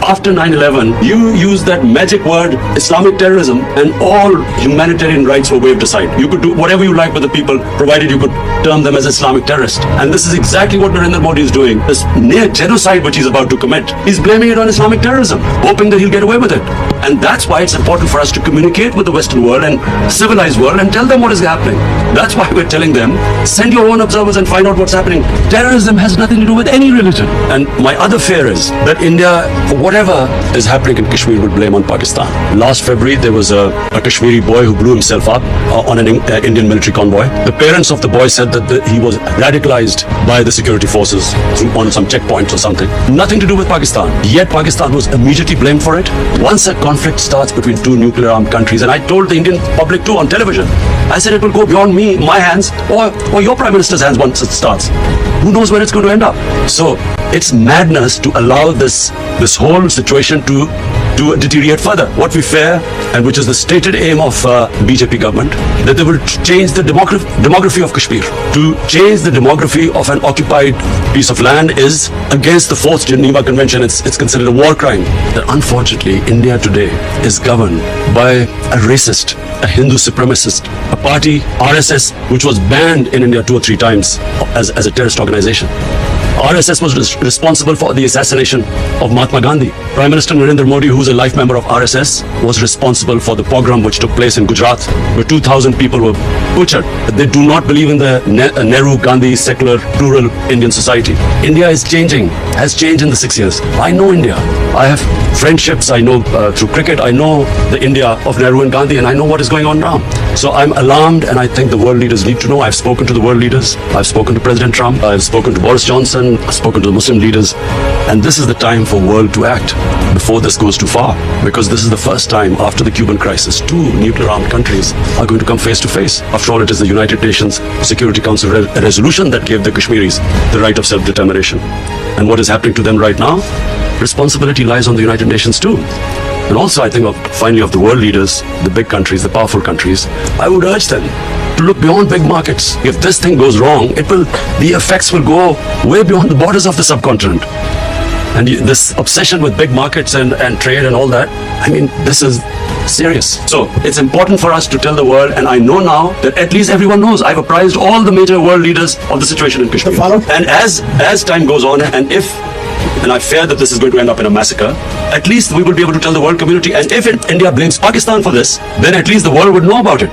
after 9/11, you used that magic word Islamic terrorism, and all humanitarian rights were waved aside. You could do whatever you like with the people, provided you could term them as Islamic terrorists. And this is exactly what Narendra Modi is doing. This near genocide which he's about to commit, he's blaming it on Islamic terrorism, hoping that he'll get away with it. And that's why it's important for us to communicate with the Western world and civilized world and tell them what is happening. That's why we're telling them, send your own observers and find out what's happening. Terrorism has nothing to do with any religion. And my other fear is that India, for whatever is happening in Kashmir, will blame on Pakistan. Last February, there was a Kashmiri boy who blew himself up on an Indian military convoy. The parents of the boy said that he was radicalized by the security forces on some checkpoints or something. Nothing to do with Pakistan. Yet Pakistan was immediately blamed for it. Once a conflict starts between two nuclear armed countries, and I told the Indian public too on television, I said it will go beyond me, my hands, or your Prime Minister's hands once it starts. Who knows where it's going to end up? So it's madness to allow this whole situation to deteriorate further. What we fear, and which is the stated aim of BJP government, that they will change the demography of Kashmir. To change the demography of an occupied piece of land is against the 4th Geneva Convention. It's considered a war crime. That unfortunately, India today is governed by a racist, a Hindu supremacist, a party, RSS, which was banned in India 2 or 3 times as a terrorist organization. RSS was responsible for the assassination of Mahatma Gandhi. Prime Minister Narendra Modi, who is a life member of RSS, was responsible for the pogrom which took place in Gujarat, where 2,000 people were butchered. They do not believe in the Nehru, Gandhi, secular, plural Indian society. India is changing, has changed in the 6 years. I know India. I have friendships. I know through cricket. I know the India of Nehru and Gandhi, and I know what is going on now. So I'm alarmed, and I think the world leaders need to know. I've spoken to the world leaders. I've spoken to President Trump. I've spoken to Boris Johnson. I've spoken to the Muslim leaders. And this is the time for world to act before this goes too far. Because this is the first time after the Cuban crisis, 2 nuclear armed countries are going to come face to face. After all, it is the United Nations Security Council resolution that gave the Kashmiris the right of self-determination. And what is happening to them right now? Responsibility lies on the United Nations too. And also, I think finally of the world leaders, the big countries, the powerful countries, I would urge them to look beyond big markets. If this thing goes wrong, the effects will go way beyond the borders of the subcontinent. And this obsession with big markets and trade and all that, I mean, this is serious. So it's important for us to tell the world, and I know now that at least everyone knows. I've apprised all the major world leaders of the situation in Kashmir. And as time goes on, and I fear that this is going to end up in a massacre, at least we will be able to tell the world community. And if India blames Pakistan for this, then at least the world would know about it.